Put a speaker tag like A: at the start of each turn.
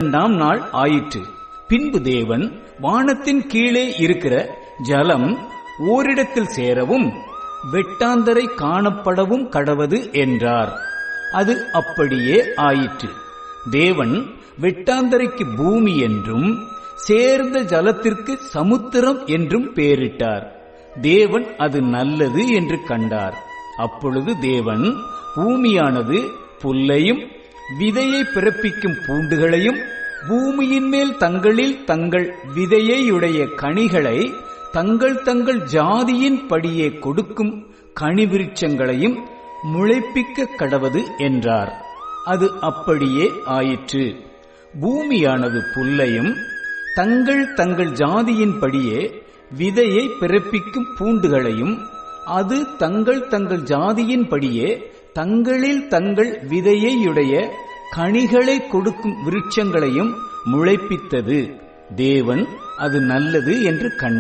A: 2ஆம் நாள் ஆயிற்று. பின்பு தேவன் வானத்தின் கீழே இருக்கிற ஜலம் ஓரிடத்தில் சேரவும் வெட்டாந்தரை காணப்படவும் கடவது என்றார். அது அப்படியே ஆயிற்று. தேவன் வெட்டாந்தரைக்கு பூமி என்றும் சேர்ந்த ஜலத்திற்கு சமுத்திரம் என்றும் பெயரிட்டார். தேவன் அது நல்லது என்று கண்டார். அப்பொழுது தேவன் பூமியானது புல்லையும் விதையை பிறப்பிக்கும் பூண்டுகளையும் பூமியின் மேல் தங்களில் தங்கள் விதையையுடைய கனிகளை தங்கள் தங்கள் ஜாதியின் படியே கொடுக்கும் கனிவிருட்சங்களையும் முளைப்பிக்க கடவது என்றார். அது அப்படியே ஆயிற்று. பூமியானது புல்லையும் தங்கள் தங்கள் ஜாதியின் படியே விதையை பிறப்பிக்கும் பூண்டுகளையும் அது தங்கள் தங்கள் ஜாதியின் படியே தங்களில் தங்கள் விதையையுடைய கனிகளை கொடுக்கும் விருட்சங்களையும் முளைப்பித்தது. தேவன் அது நல்லது என்று கண்டார்.